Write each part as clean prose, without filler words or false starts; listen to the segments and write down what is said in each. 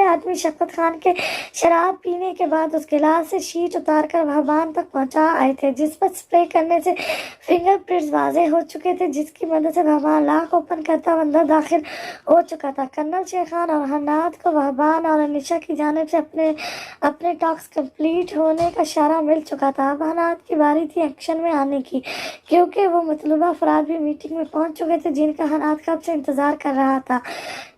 آدمی شفقت خان کے شراب پینے کے بعد اس گلاس سے شیٹ اتار کر وہبان تک پہنچا آئے تھے، جس پر اسپرے کرنے سے فنگر پرنٹس واضح ہو چکے تھے، جس کی مدد سے وہبان لاک اوپن کرتا ہوا اندر داخل ہو چکا تھا۔ کرنل شیر خان اور حناد کو وہبان اور انیشا کی جانب سے اپنے ٹاسک کمپلیٹ ہونے کا اشارہ مل چکا تھا۔ اب حناد کی باری تھی ایکشن میں آنے کی، کیونکہ وہ مطلوبہ افراد بھی میٹنگ میں پہنچ چکے تھے جن کا حناد کب سے انتظار کر رہا تھا۔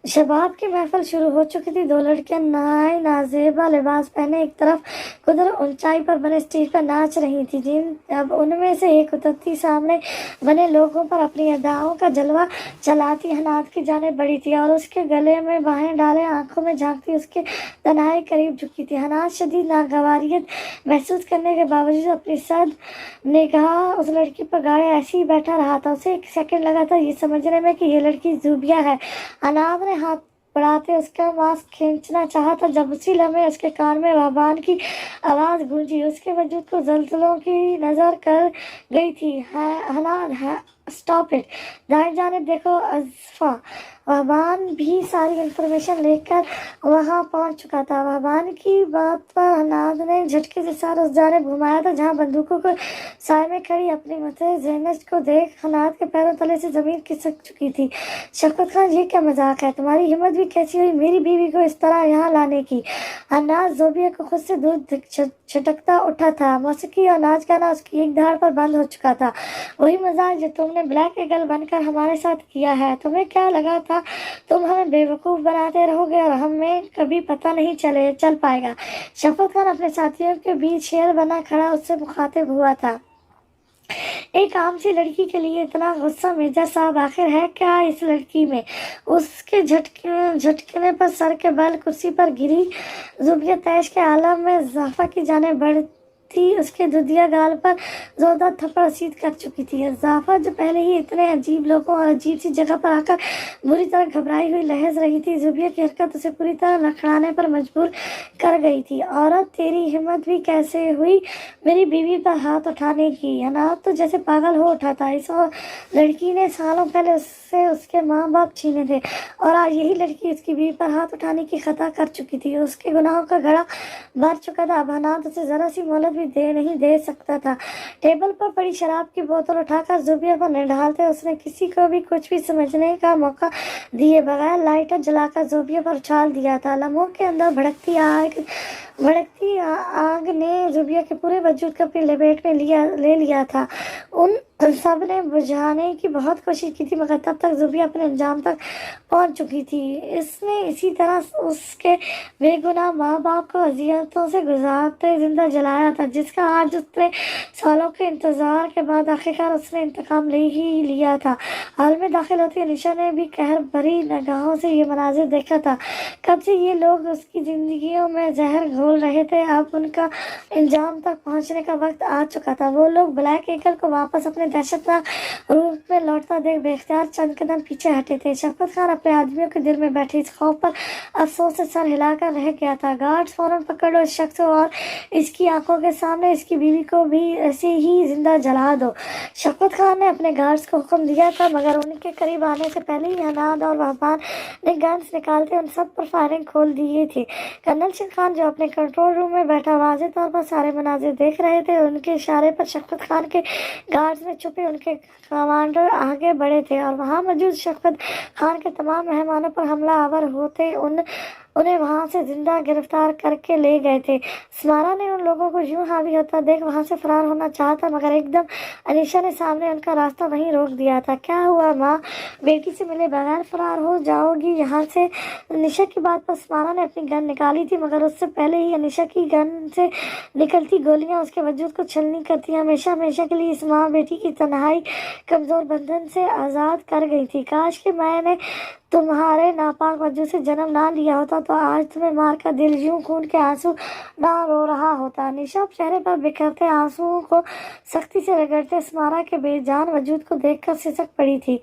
شباب کی محفل شروع ہو چکی تھی۔ دو لڑکیاں نہائی نازیبا لباس پہنے ایک طرف قدر اونچائی پر بنے اسٹیج پر ناچ رہی تھی۔ اب ان میں سے ایک اترتی سامنے بنے لوگوں پر اپنی اداؤں کا جلوہ چلاتی حناد کی جانب بڑھی تھی اور اس کے گلے میں باہیں ڈالے آنکھوں میں جھانکتی اس کے تنہائی قریب جھکی تھی۔ حناد شدید ناگواریت محسوس کرنے کے باوجود اپنی صد نگاہ اس لڑکی پر گاڑے ایسے ہی بیٹھا رہا تھا۔ اسے ایک سیکنڈ لگا تھا یہ سمجھنے میں کہ یہ لڑکی زوبیہ ہے۔ حناد نے ہاتھ بڑھاتے اس کا ماسک کھینچنا چاہا تھا جب اسی لمحے اس کے کان میں وہبان کی آواز گونجی۔ اس کے وجود کو زلزلوں کی نظر کر گئی تھی۔ حناد اسٹاپ اٹ، دائیں جانب دیکھو اضفا۔ وہبان بھی ساری انفارمیشن لے کر وہاں پہنچ چکا تھا۔ وہبان کی بات پر حناد نے جھٹکے سے سر اس جانب گھمایا تھا جہاں بندوقوں کے سائے میں کھڑی اپنی متحد زینت کو دیکھ حناد کے پیروں تلے سے زمین کھسک چکی تھی۔ شفقت خان، یہ کیا مذاق ہے؟ تمہاری ہمت بھی کیسی ہوئی میری بیوی کو اس طرح یہاں لانے کی؟ حناد زوبیہ کو خود سے دور چھٹکتا اٹھا تھا۔ موسیقی اور ناچ گانا اس کی ایک دھاڑ پر بند ہو چکا تھا۔ وہی مذاق جو تم نے بلیک ایگل بن کر ہمارے ساتھ کیا ہے۔ تمہیں کیا لگا تھا تم ہمیں بیوقوف بناتے رہو گے اور ہمیں کبھی پتہ نہیں چل پائے گا؟ شفقت خان اپنے ساتھیوں کے بیچ شیر بنا کھڑا اس سے مخاطب ہوا تھا۔ ایک عام سی لڑکی کے لیے اتنا غصہ میجر صاحب آخر ہے کیا اس لڑکی میں؟ اس کے جھٹکنے پر سر کے بل کرسی پر گری زوبیہ تیش کے عالم میں اضافہ کی جانب بڑھتی اس کے دودیا گال پر زوردار تھپڑ رسید کر چکی تھی۔ اضافہ جو پہلے ہی اتنے عجیب لوگوں اور عجیب سی جگہ پر آ کر بری طرح گھبرائی ہوئی لہذ رہی تھی، زوبیہ کی حرکت اسے پوری طرح لڑکھڑانے پر مجبور کر گئی تھی۔ عورت، تیری ہمت بھی کیسے ہوئی میری بیوی پر ہاتھ اٹھانے کی؟ حناد تو جیسے پاگل ہو اٹھا تھا۔ اس لڑکی نے سالوں پہلے اس سے اس کے ماں باپ چھینے تھے اور آج یہی لڑکی اس کی بیوی پر ہاتھ اٹھانے کی خطا کر چکی تھی۔ اس کے گناہوں کا گھڑا بھر چکا تھا۔ اب حناد اسے ذرا سی مہلت بھی نہیں دے سکتا تھا۔ ٹیبل پر پڑی شراب کی بوتل اٹھا کر زوبیہ پر نڈالتے اس نے کسی کو بھی کچھ بھی سمجھنے کا موقع دیے بغیر لائٹر جلا کر زوبیہ پر اچھال دیا تھا۔ لمحوں کے اندر بھڑکتی آگ نے زوبیہ کے پورے وجود کو اپنی لپیٹ میں لے لیا تھا۔ ان سب نے بجھانے کی بہت کوشش کی تھی مگر تب تک زوبیہ اپنے انجام تک پہنچ چکی تھی۔ اس نے اسی طرح اس کے بے گناہ ماں باپ کو اذیتوں سے گزارتے زندہ جلایا تھا جس کا آج اتنے سالوں کے انتظار کے بعد آخرکار اس نے انتقام لے ہی لیا تھا۔ ہال میں داخل ہوتی انیشا نے بھی قہر بھری نگاہوں سے یہ مناظر دیکھا تھا۔ کب سے یہ لوگ اس کی زندگیوں میں زہر گھول رہے تھے، اب ان کا انجام تک پہنچنے کا وقت آ چکا تھا۔ وہ لوگ بلیک ایگل کو واپس اپنے دہشتناک روپ میں لوٹتا دیکھ بے اختیار چند قدم پیچھے ہٹے تھے۔ شفقت خان اپنے آدمیوں کے دل میں بیٹھے اس خوف پر افسوس سے سر ہلا کر رہ گیا تھا۔ گارڈز، فوراً پکڑ لو اس شخص کو اور اس کی آنکھوں کے سامنے اس کی بیوی کو بھی ایسے ہی زندہ جلا دو۔ شفقت خان نے اپنے گارڈز کو حکم دیا تھا مگر ان کے قریب آنے سے پہلے ہی حناد اور وہبان نے گنز نکالتے ان سب پر فائرنگ کھول دیے تھی۔ کرنل شیر خان جو اپنے کنٹرول روم میں بیٹھا واضح طور پر سارے مناظر دیکھ رہے تھے، ان کے اشارے پر شفقت خان کے گارڈز میں چھپے ان کے کمانڈر آگے بڑھے تھے اور وہاں موجود شفقت خان کے تمام مہمانوں پر حملہ آور ہوتے انہیں وہاں سے زندہ گرفتار کر کے لے گئے تھے۔ سمارا نے ان لوگوں کو یوں حاوی ہوتا دیکھ وہاں سے فرار ہونا چاہا تھا مگر ایک دم انیشا نے سامنے ان کا راستہ وہیں روک دیا تھا۔ کیا ہوا ماں، بیٹی سے ملے بغیر فرار ہو جاؤ گی یہاں سے؟ انیشا کی بات پر سمارا نے اپنی گن نکالی تھی مگر اس سے پہلے ہی انیشا کی گن سے نکلتی گولیاں اس کے وجود کو چھلنی کرتی ہمیشہ کے لیے اس ماں بیٹی کی تنہائی کمزور بندھن سے آزاد کر گئی تھی۔ کاش کہ میں نے تمہارے ناپاک وجود سے جنم نہ لیا ہوتا تو آج تمہیں مار کر دل یوں خون کے آنسو نہ رو رہا ہوتا۔ انیشا چہرے پر بکھرتے آنسوؤں کو سختی سے رگڑتے سمارا کے بے جان وجود کو دیکھ کر سسک پڑی تھی۔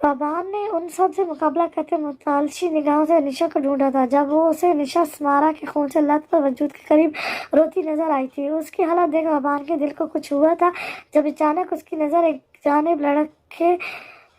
وہبان نے ان سب سے مقابلہ کرتے متلاشی نگاہوں سے انیشا کو ڈھونڈا تھا۔ جب وہ اسے انیشا سمارا کے خون سے لت پر وجود کے قریب روتی نظر آئی تھی، اس کی حالت دیکھ وہبان کے دل کو کچھ ہوا تھا جب اچانک اس کی نظر ایک جانب لڑکے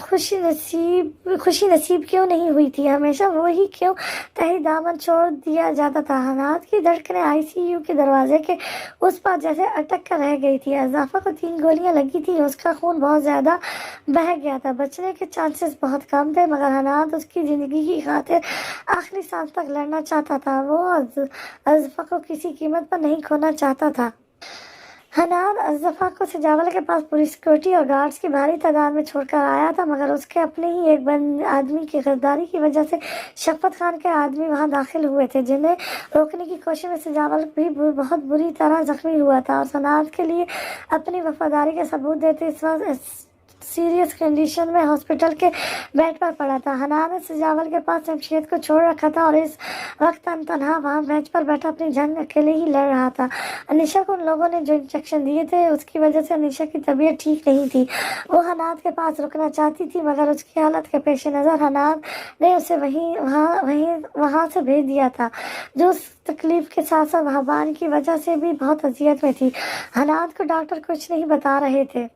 خوشی نصیب کیوں نہیں ہوئی تھی؟ ہمیشہ وہی کیوں تہی دامن چھوڑ دیا جاتا تھا؟ حناد کی دھڑکنیں ICU کے دروازے کے اس پار جیسے اٹک کر رہ گئی تھی۔ اضافہ کو 3 گولیاں لگی تھی، اس کا خون بہت زیادہ بہہ گیا تھا، بچنے کے چانسز بہت کم تھے، مگر حناد اس کی زندگی کی خاطر آخری سانس تک لڑنا چاہتا تھا۔ وہ اضافہ کو کسی قیمت پر نہیں کھونا چاہتا تھا۔ حناد اضافہ کو سجاول کے پاس پوری سیکورٹی اور گارڈز کی بھاری تعداد میں چھوڑ کر آیا تھا، مگر اس کے اپنے ہی ایک آدمی کی غداری کی وجہ سے شفقت خان کے آدمی وہاں داخل ہوئے تھے، جنہیں روکنے کی کوشش میں سجاول بھی بہت بری طرح زخمی ہوا تھا اور حناد کے لیے اپنی وفاداری کا ثبوت دیتے اس وقت سیریس کنڈیشن میں ہاسپٹل کے بیڈ پر پڑا تھا۔ حناد نے سجاول کے پاس جمشید کو چھوڑ رکھا تھا اور اس وقت تنہا وہاں بینچ پر بیٹھا اپنی جنگ اکیلے ہی لڑ رہا تھا۔ انیشا کو ان لوگوں نے جو انجیکشن دیے تھے اس کی وجہ سے انیشا کی طبیعت ٹھیک نہیں تھی۔ وہ حناد کے پاس رکنا چاہتی تھی، مگر اس کی حالت کے پیش نظر حناد نے اسے وہاں سے بھیج دیا تھا، جو اس تکلیف کے ساتھ ساتھ وہابان کی وجہ سے بھی بہت اذیت میں تھی۔ حناد کو ڈاکٹر کچھ نہیں بتا رہے تھے۔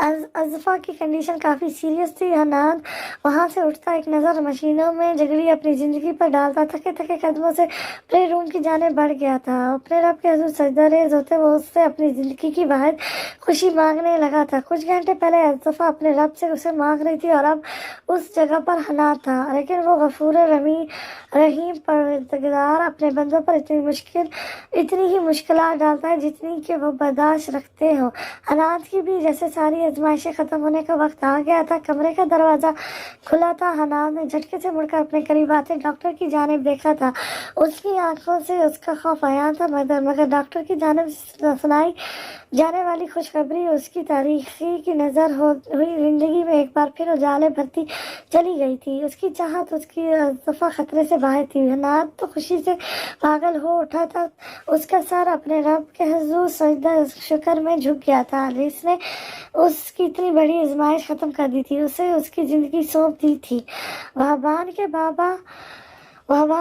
اضافہ کی کنڈیشن کافی سیریس تھی۔ حناد وہاں سے اٹھتا، ایک نظر مشینوں میں جگڑی اپنی زندگی پر ڈالتا، تھکے تھکے قدموں سے پلے روم کی جانب بڑھ گیا تھا۔ اپنے رب کے حضور سجدہ ریز ہوتے وہ اس سے اپنی زندگی کی واحد خوشی مانگنے لگا تھا۔ کچھ گھنٹے پہلے اضافہ اپنے رب سے اسے مانگ رہی تھی اور اب اس جگہ پر حناد تھا، لیکن وہ غفور رحیم پروردگار اپنے بندوں پر اتنی ہی مشکلات ڈالتا ہے جتنی کہ وہ برداشت رکھتے ہو۔ حناد کی بھی جیسے ساری آزمائشیں ختم ہونے کا وقت آ گیا تھا۔ کمرے کا دروازہ کھلا تھا۔ حناد نے جھٹکے سے مڑ کر اپنے قریب آتے ڈاکٹر کی جانب دیکھا تھا۔ اس کی آنکھوں سے اس کا خوف عیاں تھا، مگر ڈاکٹر کی جانب سے سنائی جانے والی خوشخبری اس کی تاریخی کی نظر ہوئی زندگی میں ایک بار پھر اجالے بھرتی چلی گئی تھی۔ اس کی چاہت، اس کی اضافہ خطرے سے باہر تھی۔ حناد تو خوشی سے پاگل ہو اٹھا تھا، اس کا سر اپنے رب کے حضور سجدہ شکر میں جھک گیا تھا، جس نے اس کی اتنی بڑی آزمائش ختم کر دی تھی، اسے اس کی زندگی سونپ دی تھی۔ وہابان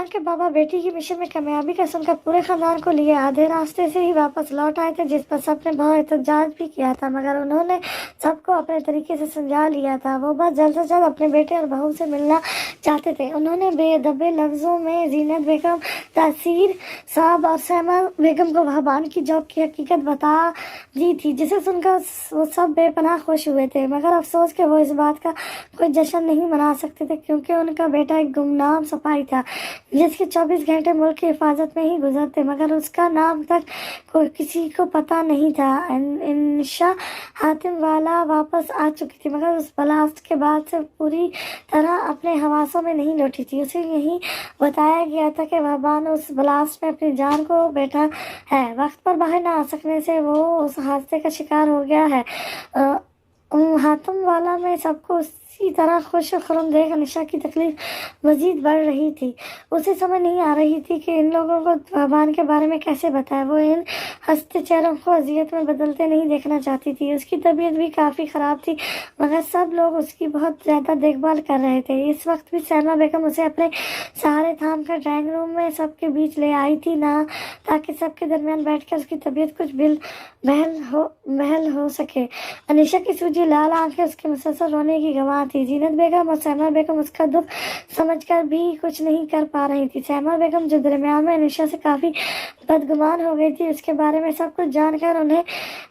کے بابا بیٹی کی مشن میں کامیابی کا سن کر پورے خاندان کو لیے آدھے راستے سے ہی واپس لوٹ آئے تھے، جس پر سب نے بہت احتجاج بھی کیا تھا، مگر انہوں نے سب کو اپنے طریقے سے سمجھا لیا تھا۔ وہ بس جلد سے جلد اپنے بیٹے اور بہو سے ملنا چاہتے تھے۔ انہوں نے بے دبے لفظوں میں زینت بیگم، تاثیر صاحب اور سیما بیگم کو وہابان کی جاب کی حقیقت بتا دی تھی، جسے سن کر وہ سب بے پناہ خوش ہوئے تھے، مگر افسوس کہ وہ اس بات کا کوئی جشن نہیں منا سکتے تھے، کیونکہ ان کا بیٹا ایک گمنام سپاہی تھا جس کے 24 گھنٹے ملک کی حفاظت میں ہی گزرتے، مگر اس کا نام تک کسی کو پتہ نہیں تھا۔ انشا حاتم والا واپس آ چکی تھی، مگر اس بلاسٹ کے بعد سے پوری طرح اپنے حواسوں میں نہیں لوٹی تھی۔ اسے یہی بتایا گیا تھا کہ وہابان اس بلاسٹ میں اپنی جان کو بیٹھا ہے، وقت پر باہر نہ آ سکنے سے وہ اس حادثے کا شکار ہو گیا ہے۔ حاتم والا میں سب کو اسی طرح خوش و خرم دیکھ انشا کی تکلیف مزید بڑھ رہی تھی۔ اسے سمجھ نہیں آ رہی تھی کہ ان لوگوں کو وہابان کے بارے میں کیسے بتائے۔ وہ ان ہنستے چہروں کو اذیت میں بدلتے نہیں دیکھنا چاہتی تھی۔ اس کی طبیعت بھی کافی خراب تھی، مگر سب لوگ اس کی بہت زیادہ دیکھ بھال کر رہے تھے۔ اس وقت بھی سیما بیگم اسے اپنے سہارے تھام کر ڈرائنگ روم میں سب کے بیچ لے آئی تھی، تاکہ سب کے درمیان بیٹھ کر اس کی طبیعت کچھ بحل ہو سکے۔ انیشا کی سوجی لال آنکھیں اس کے مسلسل رونے کی گواہ تھی۔ زینت بیگم اور سیما بیگم اس کا دکھ سمجھ کر بھی کچھ نہیں کر پا رہی تھی۔ سیما بیگم جو درمیان میں انیشا سے کافی بدگمان ہو گئی تھی، اس کے بارے میں سب کچھ جان کر انہیں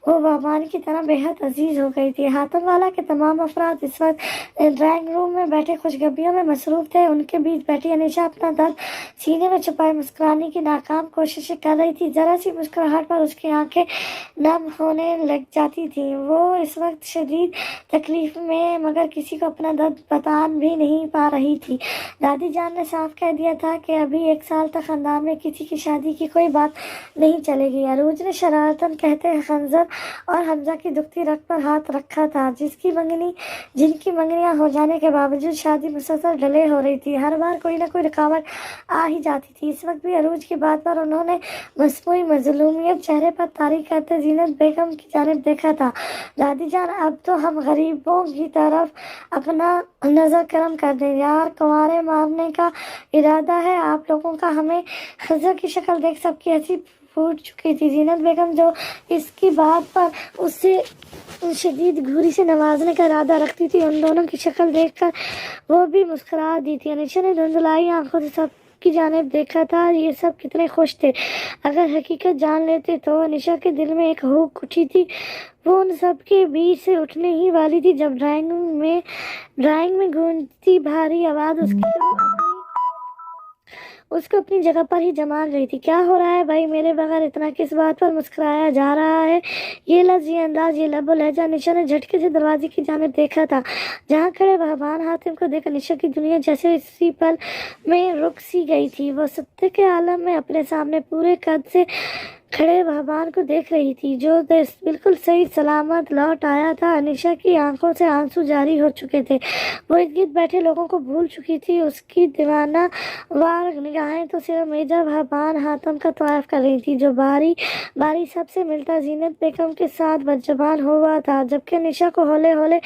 وہ وہابان کی طرح بے حد عزیز ہو گئی تھی۔ حاتم والا کے تمام افراد اس وقت ڈرائنگ روم میں بیٹھے خوشگپیوں میں مصروف تھے۔ ان کے بیچ بیٹھی انیشا اپنا درد سینے میں چھپائے مسکرانے کی ناکام کوششیں کر رہی تھی۔ ذرا سی مسکراہٹ پر اس کی آنکھیں نم ہونے لگ جاتی تھیں۔ وہ اس وقت شدید تکلیف میں، مگر کسی کو اپنا درد بتا بھی نہیں پا رہی تھی۔ دادی جان نے صاف کہہ دیا تھا کہ ابھی 1 سال تک خاندان میں کسی کی شادی کی کوئی بات نہیں چلے گی۔ عروج نے شرارتاً کہتے خنزر اور حمزہ کی دکھتی رگ پر ہاتھ رکھا تھا، جن کی منگنیاں ہو جانے کے باوجود شادی مسلسل ڈیلے ہو رہی تھی۔ ہر بار کوئی نہ کوئی رکاوٹ آ ہی جاتی تھی۔ اس وقت بھی عروج کی بات پر انہوں نے مصنوعی مظلومیت چہرے پر طاری کرتے زینت بیگم کی جانب دیکھا تھا۔ دادی جان، اب تو ہم غریبوں کی طرف اپنا نظر کرم کر دیں یار، کنوارے مارنے کا ارادہ ہے آپ لوگوں کا؟ ہمیں خضر کی شکل دیکھ سب کی ہنسی پھوٹ چکی تھی۔ زینت بیگم جو اس کی بات پر اس سے شدید گھوری سے نوازنے کا ارادہ رکھتی تھی، ان دونوں کی شکل دیکھ کر وہ بھی مسکرا دی تھی۔ انیشا نے دھندلائی آنکھوں سے سب کی جانب دیکھا تھا، یہ سب کتنے خوش تھے۔ اگر حقیقت جان لیتے تو انیشا کے دل میں ایک ہوک اٹھی تھی، وہ ان سب کے بیچ سے اٹھنے ہی والی تھی جب ڈرائنگ میں گونجتی بھاری آواز اس کو اپنی جگہ پر ہی جما گئی تھی۔ کیا ہو رہا ہے بھائی؟ میرے بغیر اتنا کس بات پر مسکرایا جا رہا ہے؟ یہ لفظ، یہ انداز، یہ لب و لہجہ۔ انیشا نے جھٹکے سے دروازے کی جانب دیکھا تھا، جہاں کھڑے بہبان حاتم کو دیکھ انیشا کی دنیا جیسے اسی پل میں رک سی گئی تھی۔ وہ سطح کے عالم میں اپنے سامنے پورے قد سے کھڑے بہبان کو دیکھ رہی تھی، جو بالکل صحیح سلامت لوٹ آیا تھا۔ انیشا کی آنکھوں سے آنسو جاری ہو چکے تھے، وہ ارد گرد بیٹھے لوگوں کو بھول چکی تھی۔ اس کی دیوانہ وار نگاہیں تو صرف میجر بہبان حاتم کا طواف کر رہی تھی، جو باری باری سب سے ملتا زینت بیگم کے ساتھ بدزبان ہوا تھا، جبکہ انیشا کو ہولے ہولے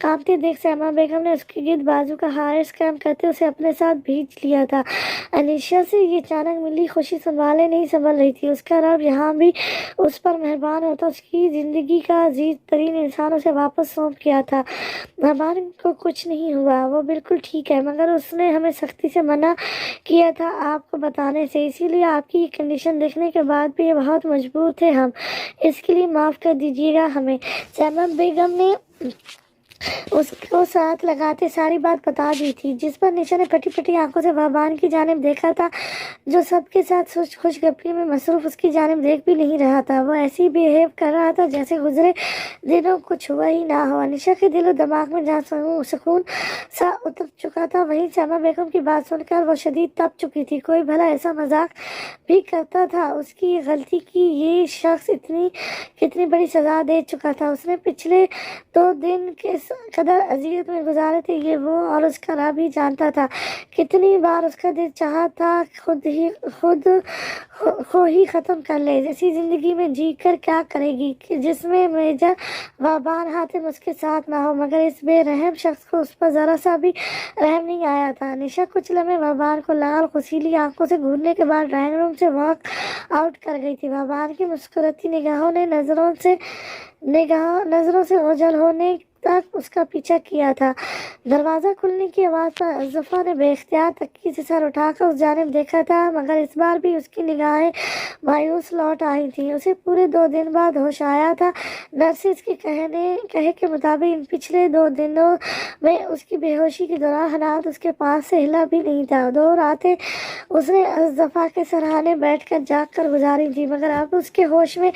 کانپتے دیکھ سیما بیگم نے اس کے گرد بازو کا حارس قائم کرتے اسے اپنے ساتھ بھیج لیا تھا۔ انیشا سے یہ اچانک ملی خوشی سنبھالے نہیں سنبھل رہی تھی۔ اس کا رب یہاں بھی اس پر مہربان ہوتا، اس کی زندگی کا عزیز ترین انسان اسے واپس سونپ کیا تھا۔ بہبان کو کچھ نہیں ہوا، وہ بالکل ٹھیک ہے، مگر اس نے ہمیں سختی سے منع کیا تھا آپ کو بتانے سے، اسی لیے آپ کی یہ کنڈیشن دیکھنے کے بعد بھی بہت مجبور تھے ہم، اس کے لیے معاف کر دیجیے گا ہمیں۔ سیما بیگم نے اس کو ساتھ لگاتے ساری بات بتا دی تھی، جس پر انیشا نے پھٹی پھٹی آنکھوں سے بہبان کی جانب دیکھا تھا، جو سب کے ساتھ خوش گپی میں مصروف اس کی جانب دیکھ بھی نہیں رہا تھا۔ وہ ایسی بیہیو کر رہا تھا جیسے گزرے دنوں کچھ ہوا ہی نہ ہو۔ انیشا کے دل و دماغ میں جہاں سکون سا اتر چکا تھا، وہیں سیما بیگم کی بات سن کر وہ شدید تپ چکی تھی۔ کوئی بھلا ایسا مذاق بھی کرتا تھا؟ اس کی یہ غلطی کی یہ شخص کتنی بڑی سزا دے چکا تھا۔ اس نے پچھلے 2 دن کس قدر اذیت میں گزارے تھے، یہ وہ اور اس کا رب ہی جانتا تھا۔ کتنی بار اس کا دل چاہا تھا خود کو ہی ختم کر لے۔ اسی زندگی میں جی کر کیا کرے گی جس میں میجر بہبان حاتم اس کے ساتھ نہ ہو، مگر اس بے رحم شخص کو اس پر ذرا سا بھی رحم نہیں آیا تھا۔ انیشا کچھ لمحے بہبان کو لال غسیلی آنکھوں سے گھورنے کے بعد ڈرائنگ روم سے واک آؤٹ کر گئی تھی۔ بہبان کی مسکراتی نگاہوں نے نظروں سے اوجھل ہونے تک اس کا پیچھا کیا تھا۔ دروازہ کھلنے کی آواز پر اصطفیٰ نے بے اختیار تکی سے سر اٹھا کر اس جانب دیکھا تھا، مگر اس بار بھی اس کی نگاہیں مایوس لوٹ آئی تھیں۔ اسے پورے 2 دن بعد ہوش آیا تھا۔ نرسز کے کہے کے مطابق ان پچھلے 2 دنوں میں اس کی بے ہوشی کے دوران حناد اس کے پاس سے ہلا بھی نہیں تھا۔ 2 راتیں اس نے اصطفیٰ کے سرہانے بیٹھ کر جاگ کر گزاری تھی، مگر اب اس کے ہوش میں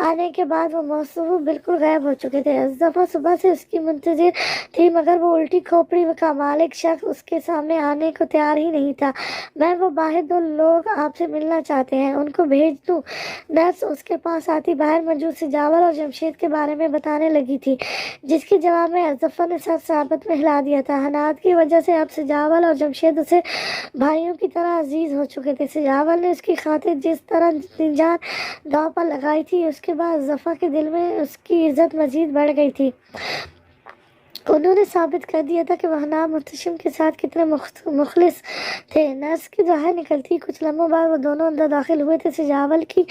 آنے کے بعد وہ موصوف بالکل غائب ہو چکے تھے۔ اصطفیٰ صبح سے اس کی منتظر تھی، مگر وہ الٹی کھوپڑی کا مالک شخص اس کے سامنے آنے کو تیار ہی نہیں تھا۔ میم، وہ باہر 2 لوگ آپ سے ملنا چاہتے ہیں، ان کو بھیج دوں؟ نرس اس کے پاس آتی باہر موجود سجاول اور جمشید کے بارے میں بتانے لگی تھی، جس کے جواب میں اصطفیٰ نے سر ثابت میں ہلا دیا تھا۔ حناد کی وجہ سے اب سجاول اور جمشید اسے بھائیوں کی طرح عزیز ہو چکے تھے۔ سجاول نے اس کی خاطر جس طرح جان داؤ پر لگائی تھی، اس کے بعد اصطفیٰ کے دل میں اس کی عزت مزید بڑھ گئی تھی۔ انہوں نے ثابت کر دیا تھا کہ وہ حناد محتشم کے ساتھ کتنے مخلص تھے۔ نرس کی ظاہر نکلتی کچھ لمحوں بعد وہ دونوں اندر داخل ہوئے تھے۔ سجاول کی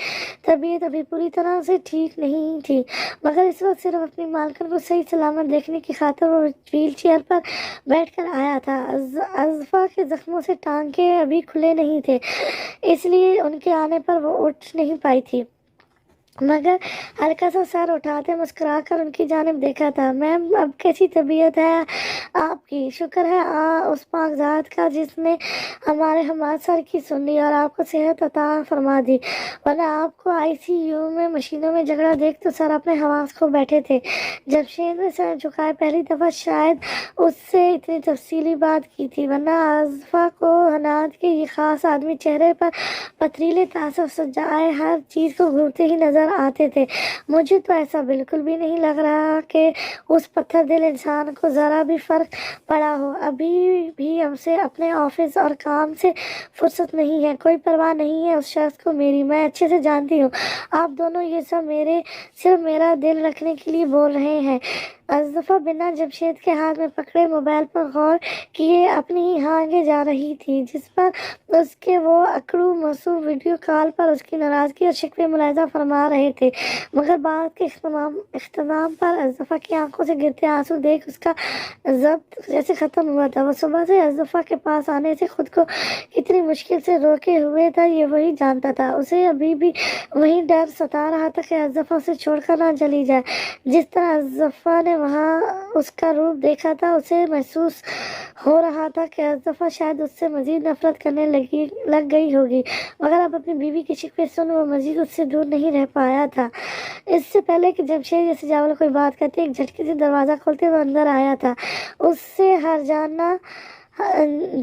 طبیعت ابھی پوری طرح سے ٹھیک نہیں تھی، مگر اس وقت صرف اپنی مالکن کو صحیح سلامت دیکھنے کی خاطر وہ ویل چیئر پر بیٹھ کر آیا تھا۔ اصطفیٰ کے زخموں سے ٹانکے ابھی کھلے نہیں تھے، اس لیے ان کے آنے پر وہ اٹھ نہیں پائی تھی، مگر ہلکا سا سر اٹھاتے مسکرا کر ان کی جانب دیکھا تھا۔ میم، اب کیسی طبیعت ہے آپ کی؟ شکر ہے اس پاک ذات کا جس نے ہمارے حماد سر کی سن لی اور آپ کو صحت عطا فرما دی، ورنہ آپ کو ICU میں مشینوں میں جھگڑا دیکھ تو سر اپنے حواس کھو بیٹھے تھے۔ جمشید نے سر جھکائے، پہلی دفعہ شاید اس سے اتنی تفصیلی بات کی تھی، ورنہ اصطفیٰ کو حناد کے یہ خاص آدمی چہرے پر پتھریلے تاثر سجائے ہر چیز کو گھورتے ہی نظر آتے تھے۔ مجھے تو ایسا بالکل بھی نہیں لگ رہا کہ اس پتھر دل انسان کو ذرا بھی فرق پڑا ہو۔ ابھی بھی اسے اپنے آفس اور کام سے فرصت نہیں ہے، کوئی پرواہ نہیں ہے اس شخص کو میری، میں اچھے سے جانتی ہوں۔ آپ دونوں یہ سب صرف میرا دل رکھنے کے لیے بول رہے ہیں۔ اصطفیٰ بنا جمشید کے ہاتھ میں پکڑے موبائل پر غور کیے اپنی ہی آگے جا رہی تھی، جس پر اس کے وہ اکڑو موصوف ویڈیو کال پر اس کی ناراضگی اور شکوے ملاحظہ فرما رہے تھے، مگر بات کے اختتام پر اصطفیٰ کی آنکھوں سے گرتے آنسو دیکھ اس کا ضبط جیسے ختم ہوا تھا۔ وہ صبح سے اصطفیٰ کے پاس آنے سے خود کو کتنی مشکل سے روکے ہوئے تھا، یہ وہی جانتا تھا۔ اسے ابھی بھی وہی ڈر ستا رہا تھا کہ اصطفیٰ اسے چھوڑ کر نہ چلی جائے۔ جس طرح اصطفیٰ نے وہاں اس کا روپ دیکھا تھا، اسے محسوس ہو رہا تھا کہ اصطفیٰ شاید اس سے مزید نفرت کرنے لگ گئی ہوگی، مگر اب اپنی بیوی کے شکوے سن وہ مزید اس سے دور نہیں رہ پایا تھا۔ اس سے پہلے کہ جمشید یا سجاول کوئی بات کرتے، ایک جھٹکے سے دروازہ کھولتے وہ اندر آیا تھا۔ اس سے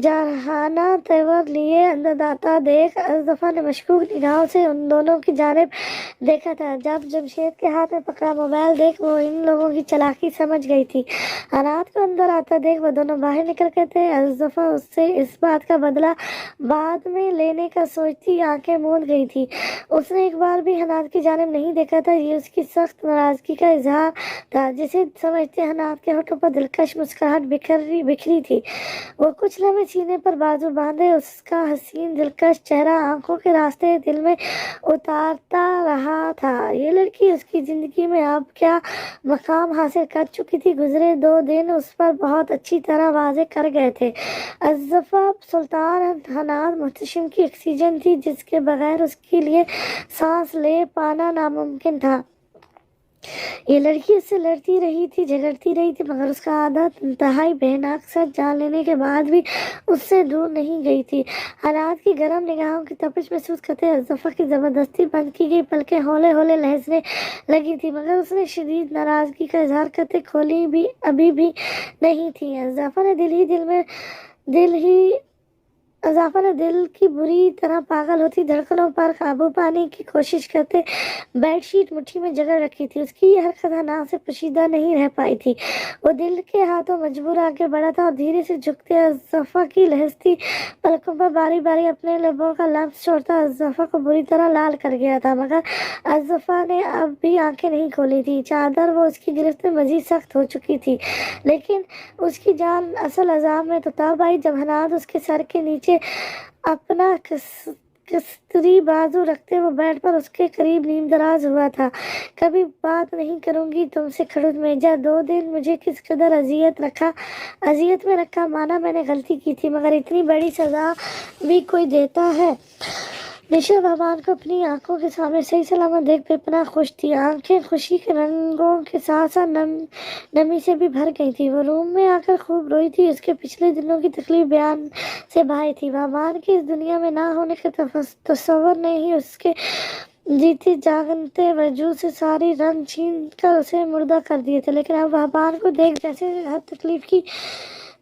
جارحانہ تیور لیے اندر آتا دیکھ اصطفیٰ نے مشکوک نگاہوں سے ان دونوں کی جانب دیکھا تھا۔ جب جمشید کے ہاتھ میں پکڑا موبائل دیکھ وہ ان لوگوں کی چالاکی سمجھ گئی تھی۔ حناد کو اندر آتا دیکھ وہ دونوں باہر نکل گئے تھے۔ اصطفیٰ اس سے اس بات کا بدلہ بعد میں لینے کا سوچتی آنکھیں موند گئی تھی۔ اس نے ایک بار بھی حناد کی جانب نہیں دیکھا تھا، یہ اس کی سخت ناراضگی کا اظہار تھا، جسے سمجھتے حناد کے ہونٹوں پر دلکش مسکراہٹ بکھری تھی۔ وہ کچھ لمحے سینے پر بازو باندھے اس کا حسین دلکش چہرہ آنکھوں کے راستے دل میں اتارتا رہا تھا۔ یہ لڑکی اس کی زندگی میں اب کیا مقام حاصل کر چکی تھی، گزرے 2 دن اس پر بہت اچھی طرح واضح کر گئے تھے۔ اصطفیٰ سلطان حناد محتشم کی آکسیجن تھی، جس کے بغیر اس کے لیے سانس لے پانا ناممکن تھا۔ یہ لڑکی اس سے لڑتی رہی تھی، جھگڑتی رہی تھی، مگر اس کا عادت انتہائی بہناک سچ جان لینے کے بعد بھی اس سے دور نہیں گئی تھی۔ حناد کی گرم نگاہوں کی تپش محسوس کرتے اصطفیٰ کی زبردستی بند کی گئی پلکیں ہولے ہولے لہجنے لگی تھی، مگر اس نے شدید ناراضگی کا اظہار کرتے کھولی بھی ابھی بھی نہیں تھی۔ اضافہ نے دل کی بری طرح پاگل ہوتی دھڑکنوں پر قابو پانے کی کوشش کرتے بیڈ شیٹ مٹھی میں جگڑ رکھی تھی۔ اس کی یہ حرکت حناد سے پوشیدہ نہیں رہ پائی تھی۔ وہ دل کے ہاتھوں مجبور آگے بڑھا تھا اور دھیرے سے جھکتے اصطفیٰ کی لہجتی پلکوں پر باری باری اپنے لبوں کا لمس چھوڑتا اصطفیٰ کو بری طرح لال کر گیا تھا، مگر اصطفیٰ نے اب بھی آنکھیں نہیں کھولی تھی۔ چادر وہ اس کی گرفت میں مزید سخت ہو چکی تھی، لیکن اس کی جان اصل عذاب میں تو تب آئی جب حناد اس کے سر کے نیچے اپنا کستری بازو رکھتے وہ بیڈ پر اس کے قریب نیم دراز ہوا تھا۔ کبھی بات نہیں کروں گی تم سے کھڑوت میجا، 2 دن مجھے کس قدر اذیت میں رکھا، مانا میں نے غلطی کی تھی، مگر اتنی بڑی سزا بھی کوئی دیتا ہے؟ نشا بہبان کو اپنی آنکھوں کے سامنے صحیح سلامت دیکھ بے پناہ خوش تھی۔ آنکھیں خوشی کے رنگوں کے ساتھ ساتھ نمی سے بھی بھر گئی تھی۔ وہ روم میں آ کر خوب روئی تھی، اس کے پچھلے دنوں کی تکلیف بیان سے باہر تھی۔ بہبان کے اس دنیا میں نہ ہونے کے تصور نے ہی اس کے جیتے جاگتے وجود سے ساری رنگ چھین کر اسے مردہ کر دیے تھے، لیکن اب بہبان کو دیکھ جیسے ہر تکلیف کی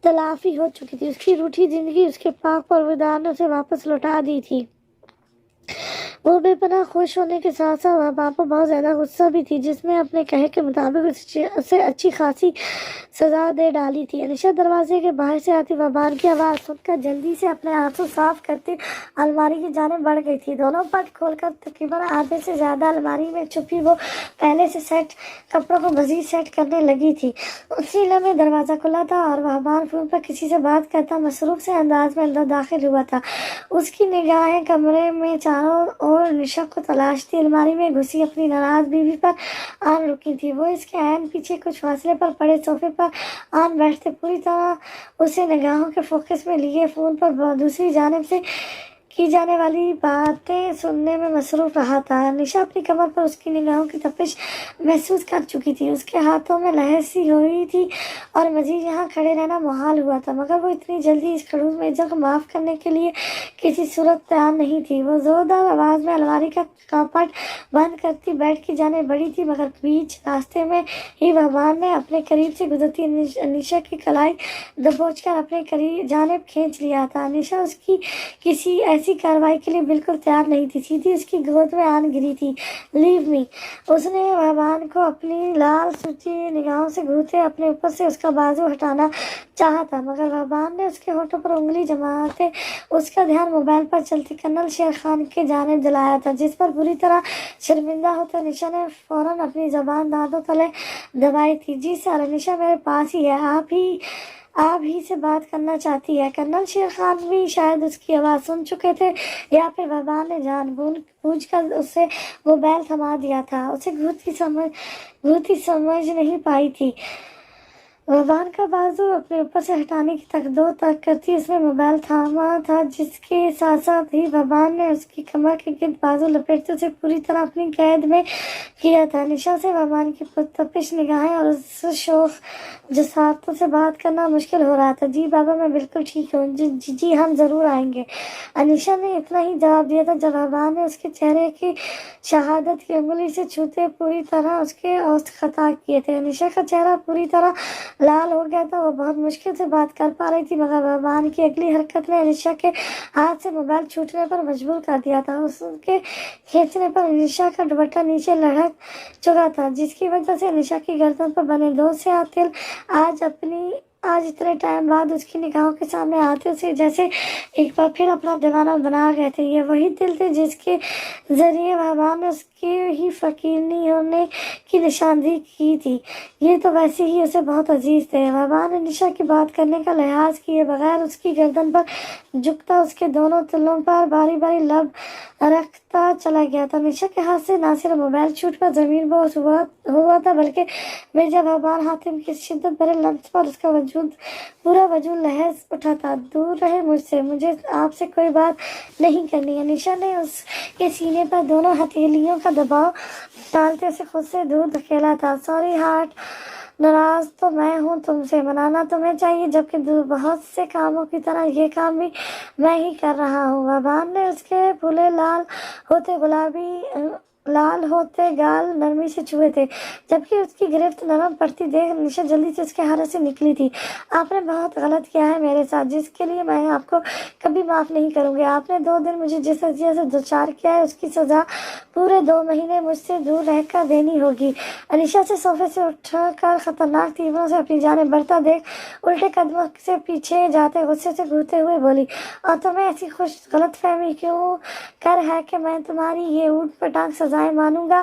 تلافی ہو چکی تھی۔ اس کی روٹھی زندگی اس کے پاک پروردگار نے اسے واپس لوٹا دی تھی۔ وہ بے پناہ خوش ہونے کے ساتھ ساتھ بہبان پر بہت زیادہ غصہ بھی تھی، جس میں اپنے کہے کے مطابق اسے اچھی خاصی سزا دے ڈالی تھی۔ انشا دروازے کے باہر سے آتی بہبان کی آواز سن کر جلدی سے اپنے آنسو صاف کرتی الماری کی جانب بڑھ گئی تھی۔ دونوں پٹ کھول کر تقریباً آدھے سے زیادہ الماری میں چھپی وہ پہلے سے سیٹ کپڑوں کو مزید سیٹ کرنے لگی تھی۔ اسی لمحے دروازہ کھلا تھا اور بہبان فون پر کسی سے بات کرتا مصروف سے انداز میں اندر داخل ہوا تھا۔ اس کی نگاہیں کمرے میں چاروں اور نشا کو تلاشتی الماری میں گھسی اپنی ناراض بیوی پر آن رکی تھی۔ وہ اس کے عین پیچھے کچھ فاصلے پر پڑے صوفے پر آن بیٹھتے پوری طرح اسے نگاہوں کے فوکس میں لیے فون پر دوسری جانب سے کی جانے والی باتیں سننے میں مصروف رہا تھا۔ نشا اپنی کمر پر اس کی نگاہوں کی تپش محسوس کر چکی تھی، اس کے ہاتھوں میں لہر سی ہوئی تھی اور مزید یہاں کھڑے رہنا محال ہوا تھا، مگر وہ اتنی جلدی اس کھڑوس میجر کو معاف کرنے کے لیے کسی صورت تیار نہیں تھی۔ وہ زوردار آواز میں الماری کا کاپٹ بند کرتی بیڈ کی جانب بڑھی تھی، مگر بیچ راستے میں ہی بہبان نے اپنے قریب سے گزرتی نشا کی کلائی دبوچ کر اپنے جانب کھینچ لیا تھا۔ نشا اس کی کسی ایسی ایسی کارروائی کے لیے بالکل تیار نہیں تھی، سیدھی اس کی گود میں آن گری تھی۔ لیو می۔ اس نے وہبان کو اپنی لال سوچی نگاہوں سے گھورتے اپنے اوپر سے اس کا بازو ہٹانا چاہا تھا، مگر وہبان نے اس کے ہونٹوں پر انگلی جماتے اس کا دھیان موبائل پر چلتی کرنل شیر خان کی جانب دلایا تھا، جس پر بری طرح شرمندہ ہوتے انیشا نے فوراً اپنی زبان دانتوں تلے دبائی تھی۔ جی سر، انیشا میرے پاس ہی ہے، آپ ہی سے بات کرنا چاہتی ہے۔ کرنل شیر خان بھی شاید اس کی آواز سن چکے تھے، یا پھر وہبان نے جان بوجھ کر اسے موبائل تھما دیا تھا۔ اسے گھورتی سمجھ نہیں پائی تھی۔ وہبان کا بازو اپنے اوپر سے ہٹانے کی تک کرتی اس نے موبائل تھاما تھا، جس کے ساتھ ساتھ ہی وہبان نے اس کی کمر کے گرد بازو لپیٹتے اسے پوری طرح اپنی قید میں کیا تھا۔ انیشا سے وہبان کی پرتپش نگاہیں اور اس شوخ جسارتوں سے بات کرنا مشکل ہو رہا تھا۔ جی بابا، میں بالکل ٹھیک ہوں، جی ہم ضرور آئیں گے، انیشا نے اتنا ہی جواب دیا تھا جب وہبان نے اس کے چہرے کی شہادت کی انگلی سے چھوتے پوری طرح اس کے اوسط خطا کیے تھے۔ انیشا کا چہرہ پوری طرح لال ہو گیا تھا، وہ بہت مشکل سے بات کر پا رہی تھی، مگر وہبان کی اگلی حرکت نے انیشا کے ہاتھ سے موبائل چھوٹنے پر مجبور کر دیا تھا۔ اس کے کھینچنے پر انیشا کا دوپٹہ نیچے لڑھک چکا تھا، جس کی وجہ سے انیشا کی گردن پر بنے دو سیاہ تل آج اتنے ٹائم بعد اس کی نگاہوں کے سامنے آتے اسے جیسے ایک بار پھر اپنا دیوانہ بنا گئے تھے۔ یہ وہی تل تھے جس کے ذریعے وہبان نے اس کے ہی فقیر ہونے کی نشاندہی کی تھی۔ یہ تو ویسے ہی اسے بہت عزیز تھے۔ وہبان انیشا کی بات کرنے کا لحاظ کیے بغیر اس کی گردن پر جھکتا اس کے دونوں تلوں پر باری باری لب رکھتا چلا گیا تھا۔ انیشا کے ہاتھ سے نہ صرف موبائل چھوٹ کر زمین بوس ہوا تھا، بلکہ مرزا وہبان حاتم کی شدت بھرے لمس پر اس کا پورا وجود لہز اٹھا تھا۔ دور رہے مجھ سے، مجھے آپ سے کوئی بات نہیں کرنی۔ انیشا نے اس کے سینے پر دونوں ہتھیلیوں کا دباؤ ڈالتے اسے خود سے دور دھکیلا تھا۔ سوری ہارٹ، ناراض تو میں ہوں تم سے، منانا تمہیں چاہیے، جبکہ بہت سے کاموں کی طرح یہ کام بھی میں ہی کر رہا ہوں۔ وہبان نے اس کے پھولے لال ہوتے گال نرمی سے چھوئے تھے، جبکہ اس کی گرفت نرم پڑتی دیکھ انیشا جلدی سے اس کے ہاتھوں سے نکلی تھی۔ آپ نے بہت غلط کیا ہے میرے ساتھ، جس کے لیے میں آپ کو کبھی معاف نہیں کروں گی۔ آپ نے 2 دن مجھے جس اذیت سے دوچار کیا ہے، اس کی سزا پورے 2 مہینے مجھ سے دور رہ کر دینی ہوگی۔ انیشا سے صوفے سے اٹھ کر خطرناک تیوروں سے اپنی جانب بڑھتا دیکھ الٹے قدموں سے پیچھے جاتے غصے سے گھورتے ہوئے بولی، اور تمہیں ایسی غلط فہمی کیوں کر ہے کہ میں تمہاری یہ اوٹ پٹانگ سزائیں مانوں گا؟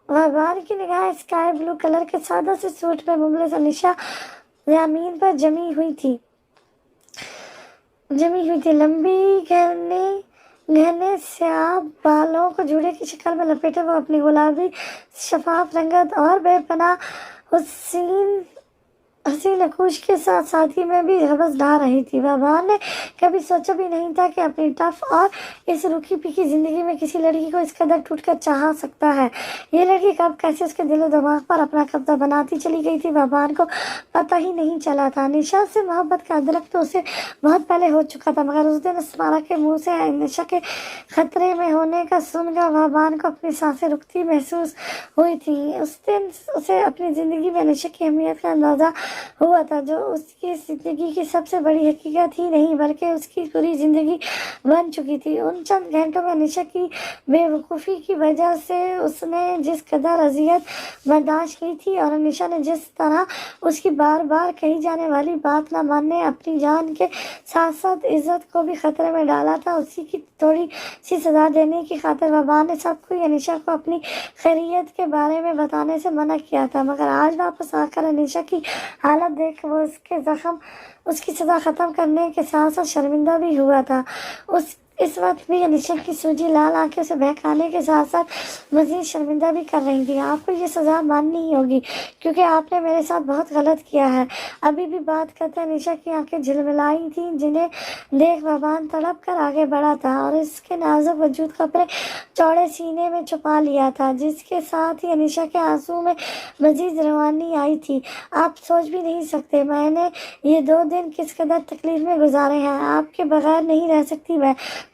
وہبان کی نگاہیں اسکائی بلو کلر کے سادہ سے سوٹ میں مبلس انیشا زمین پر جمی ہوئی تھی۔ لمبی گھنے سیاہ بالوں کو جوڑے کی شکل میں لپیٹے وہ اپنی گلابی شفاف رنگت اور بے پناہ حسین نقوش کے ساتھ ساتھی میں بھی حوث ڈھا رہی تھی۔ وہبان نے کبھی سوچا بھی نہیں تھا کہ اپنی ٹف اور اس روکھی پھیکی زندگی میں کسی لڑکی کو اس قدر ٹوٹ کر چاہ سکتا ہے۔ یہ لڑکی کب کیسے اس کے دل و دماغ پر اپنا قبضہ بناتی چلی گئی تھی، وہبان کو پتہ ہی نہیں چلا تھا۔ انیشا سے محبت کا ادرک تو اسے بہت پہلے ہو چکا تھا، مگر اس دن اسمارا کے منہ سے انیشا کے خطرے میں ہونے کا سن کر وہبان کو اپنی سانسیں رکتی محسوس ہوئی تھیں۔ اس دن اسے اپنی زندگی میں انیشا کی اہمیت کا اندازہ ہوا تھا، جو اس کی زندگی کی سب سے بڑی حقیقت ہی نہیں بلکہ اس کی پوری زندگی بن چکی تھی۔ ان چند گھنٹوں میں انیشا کی بے وقوفی کی وجہ سے اس نے جس قدر اذیت برداشت کی تھی، اور انیشا نے جس طرح اس کی بار بار کہی جانے والی بات نہ ماننے اپنی جان کے ساتھ ساتھ عزت کو بھی خطرے میں ڈالا تھا، اسی کی تھوڑی سی سزا دینے کی خاطر وہبان نے سب کو انیشا کو اپنی خیریت کے بارے میں بتانے سے منع کیا تھا۔ مگر آج واپس آ کر انیشا کی حالت دیکھ وہ اس کی سزا ختم کرنے کے ساتھ ساتھ شرمندہ بھی ہوا تھا۔ اس وقت بھی انیشا کی سوجی لال آنکھیں اسے بہکانے کے ساتھ ساتھ مزید شرمندہ بھی کر رہی تھی۔ آپ کو یہ سزا ماننی ہی ہوگی، کیونکہ آپ نے میرے ساتھ بہت غلط کیا ہے۔ ابھی بھی بات کرتے انیشا کی آنکھیں جھلملائی تھیں، جنہیں دیکھ وہبان تڑپ کر آگے بڑھا تھا اور اس کے نازک وجود کو اپنے چوڑے سینے میں چھپا لیا تھا، جس کے ساتھ ہی انیشا کے آنسوں میں مزید روانی آئی تھی۔ آپ سوچ بھی نہیں سکتے میں نے یہ 2 دن کس قدر تکلیف میں گزارے ہیں۔ آپ کے بغیر نہیں رہ سکتی میں۔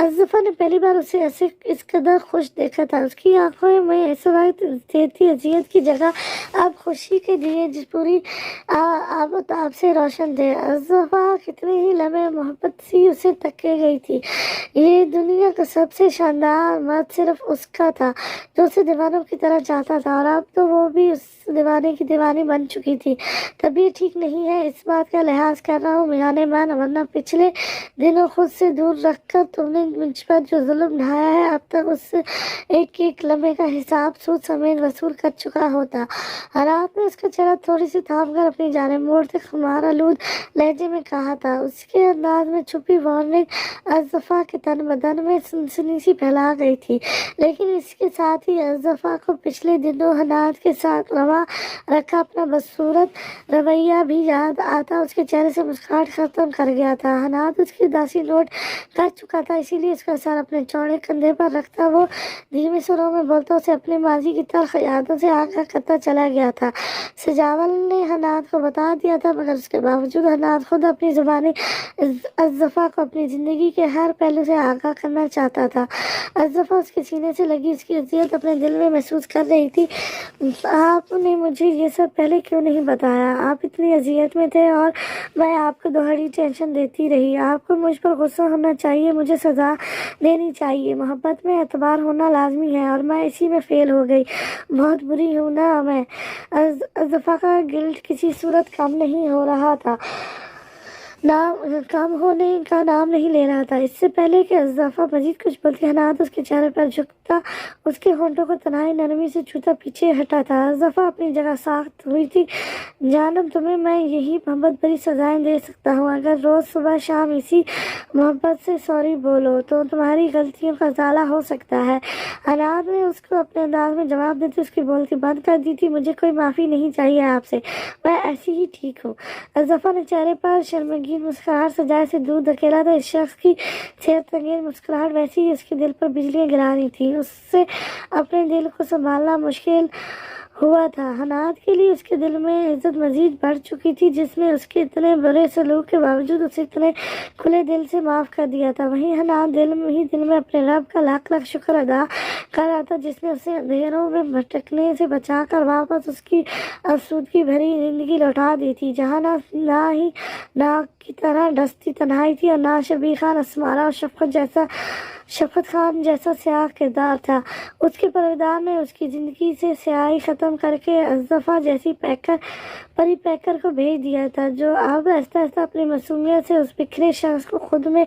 اصطفیٰ نے پہلی بار اسے ایسے اس قدر خوش دیکھا تھا۔ اس کی آنکھوں میں اس وقت دیتی اذیت کی جگہ اب خوشی کے دیے جس پوری آب و تاب سے روشن تھے۔ اصطفیٰ کتنے ہی لمحے محبت سی اسے تکے گئی تھی۔ یہ دنیا کا سب سے شاندار مرد صرف اس کا تھا جو اسے دیوانوں کی طرح چاہتا تھا، اور اب تو وہ بھی اس دیوانے کی دیوانی بن چکی تھی۔ طبیعت ٹھیک نہیں ہے، اس بات کا لحاظ کر رہا ہوں میانے من، ورنہ پچھلے دنوں خود سے دور رکھ کر تم نے مجھ پر جو ظلم ڈھایا ہے اب تک اس ایک ایک لمحے کا حساب سود سمیت وصول کر چکا ہوتا۔ حالات نے اس کا چہرہ تھوڑی سی تھام کر اپنی جانب موڑتے خمار آلود لہجے میں کہا تھا۔ اس کے انداز میں چھپی وارننگ اصطفیٰ کے تن بدن میں سنسنی سی پھیلا گئی تھی، لیکن اس کے ساتھ ہی اصطفیٰ کو پچھلے دنوں حناد کے ساتھ روا رکھا اپنا بدصورت رویہ بھی یاد آتا۔ اس کے چہرے سے مسکراہٹ ختم کر گیا تھا۔ حناد اس کی اداسی نوٹ کر چکا تھا، اسی لیے اس کا سر اپنے چوڑے کندھے پر رکھتا وہ دھیمے سروں میں بولتا اسے اپنے ماضی کی تلخ یادوں سے آگاہ کرتا چلا گیا تھا۔ سجاول نے حناد کو بتا دیا تھا، مگر اس کے باوجود حناد خود اپنی زبانی اصطفیٰ کو اپنی زندگی کے ہر پہلو سے آگاہ کرنا چاہتا تھا۔ اصطفیٰ اس کے سینے سے لگی اس کی اذیت اپنے دل میں محسوس کر رہی تھی۔ آپ نے مجھے یہ سب پہلے کیوں نہیں بتایا؟ آپ اتنی اذیت میں تھے اور میں آپ کو دوہری ٹینشن دیتی رہی۔ آپ کو مجھ پر غصہ ہونا چاہیے، مجھے سزا دینی چاہیے۔ محبت میں اعتبار ہونا لازمی ہے اور میں اسی میں فیل ہو گئی۔ بہت بری ہوں نا میں؟ اصطفیٰ کا گلٹ کسی صورت کم نہیں ہو رہا تھا، کم ہونے کا نام نہیں لے رہا تھا۔ اس سے پہلے کہ اصطفیٰ مزید کچھ بولتی، حناد اس کے چہرے پر جھکتا، اس کے ہونٹوں کو تنہائی نرمی سے چھوتا پیچھے ہٹا تھا۔ اصطفیٰ اپنی جگہ ساخت ہوئی تھی۔ جانب تمہیں میں یہی محبت بھری سزائیں دے سکتا ہوں، اگر روز صبح شام اسی محبت سے سوری بولو تو تمہاری غلطیوں کا ازالہ ہو سکتا ہے۔ حناد نے اس کو اپنے انداز میں جواب دیتے اس کی بولتی بند کر دی تھی۔ مجھے کوئی معافی نہیں چاہیے آپ سے، میں ایسی ہی ٹھیک ہوں۔ اصطفیٰ نے چہرے پر شرمگین مسکراہٹ سجائے سے دور دھکیلا تھا۔ اس شخص کی صحت انگیز مسکراہٹ ویسی ہی اس کے دل پر بجلیاں گرا رہی تھی۔ اس سے اپنے دل کو سنبھالنا مشکل ہوا تھا۔ حناد کے لیے اس کے دل میں عزت مزید بڑھ چکی تھی، جس نے اس کے اتنے برے سلوک کے باوجود اسے اتنے کھلے دل سے معاف کر دیا تھا۔ وہیں حناد دل میں اپنے رب کا لاکھ لاکھ شکر ادا کر رہا تھا جس نے اسے اندھیروں میں بھٹکنے سے بچا کر واپس اس کی آسودگی بھری زندگی لوٹا دی تھی، جہاں نہ ہی ناک کی طرح ڈستی تنہائی تھی اور نہ شبیر خان اسمارا اور شفقت خان جیسا سیاہ کردار تھا۔ اس کے پروردگار نے اس کی زندگی سے سیاہی ختم کر کے اصطفیٰ جیسی پری پیکر کو بھیج دیا تھا، جو اب آہستہ آہستہ اپنی معصومیت سے اس بکھرے شخص کو خود میں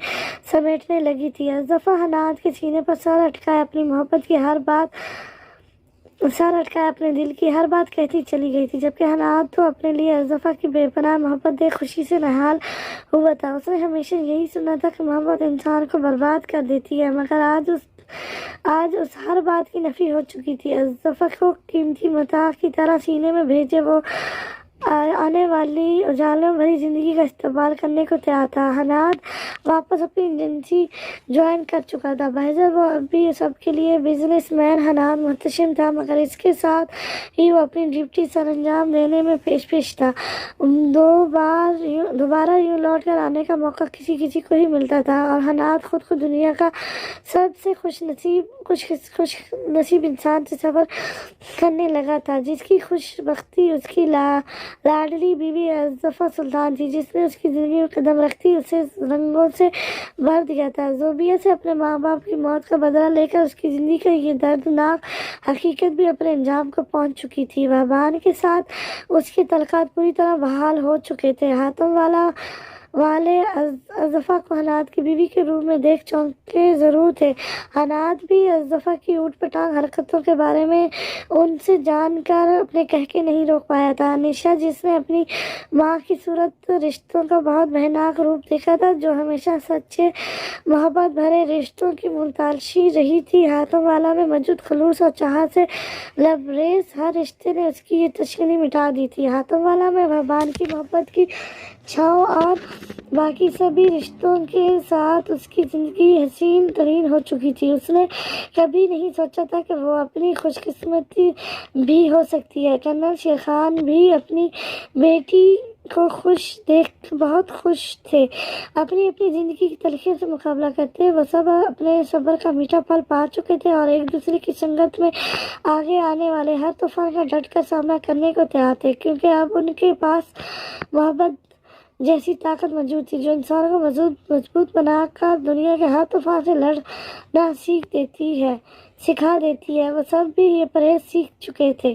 سمیٹنے لگی تھی۔ اصطفیٰ حناد کے سینے پر سر اٹکائے اپنے دل کی ہر بات کہتی چلی گئی تھی، جبکہ حناد تو اپنے لیے اصطفیٰ کی بے پناہ محبت دیکھ خوشی سے نہال ہوا تھا۔ اس نے ہمیشہ یہی سنا تھا کہ محبت انسان کو برباد کر دیتی ہے، مگر آج اس ہر بات کی نفی ہو چکی تھی۔ اصطفیٰ کو قیمتی متاع کی طرح سینے میں بھیجے وہ آنے والی اجالوں بھری زندگی کا استقبال کرنے کو تیار تھا۔ حناد واپس اپنی ایجنسی جوائن کر چکا تھا، بہرحال وہ اب بھی سب کے لیے بزنس مین حناد محتشم تھا، مگر اس کے ساتھ ہی وہ اپنی ڈیوٹی سر انجام دینے میں پیش تھا۔ دوبارہ یوں لوٹ کر آنے کا موقع کسی کو ہی ملتا تھا، اور حناد خود کو دنیا کا سب سے خوش نصیب انسان تصور کرنے لگا تھا، جس کی خوش بختی اس کی لاڈلی بیوی اصطفیٰ سلطان تھی، جس نے اس کی زندگی میں قدم رکھتی اسے رنگوں سے بھر دیا تھا۔ زوبیہ سے اپنے ماں باپ کی موت کا بدلہ لے کر اس کی زندگی کا یہ دردناک حقیقت بھی اپنے انجام کو پہنچ چکی تھی۔ وابان کے ساتھ اس کے تعلقات پوری طرح بحال ہو چکے تھے۔ ہاتھوں والے اصطفیٰ کو حناد کی بیوی کے روپ میں دیکھ چونکے ضرور تھے۔ حناد بھی اصطفیٰ کی اوٹ پٹانگ حرکتوں کے بارے میں ان سے جان کر اپنے کہکے نہیں روک پایا تھا۔ نشا، جس نے اپنی ماں کی صورت رشتوں کا بہت بھیانک روپ دیکھا تھا، جو ہمیشہ سچے محبت بھرے رشتوں کی متلاشی رہی تھی، ہاتھوں والا میں موجود خلوص اور چاہت سے لبریز ہر رشتے نے اس کی یہ تشنی مٹا دی تھی۔ ہاتھوں والا میں وابان کی محبت کی چھاؤں اور باقی سبھی رشتوں کے ساتھ اس کی زندگی حسین ترین ہو چکی تھی۔ اس نے کبھی نہیں سوچا تھا کہ وہ اپنی خوش قسمتی بھی ہو سکتی ہے۔ کرنل شیر خان بھی اپنی بیٹی کو بہت خوش تھے. اپنی زندگی کی تلخیوں سے مقابلہ کرتے وہ سب اپنے صبر کا میٹھا پھل پا چکے تھے اور ایک دوسرے کی سنگت میں آگے آنے والے ہر طوفان کا ڈٹ کر سامنا کرنے کو تیار تھے، کیونکہ اب ان کے پاس محبت جیسی طاقت موجود تھی جو انسانوں کو مضبوط بنا کر دنیا کے ہر طوفان سے لڑنا سکھا دیتی ہے. وہ سب بھی یہ پرہیز سیکھ چکے تھے.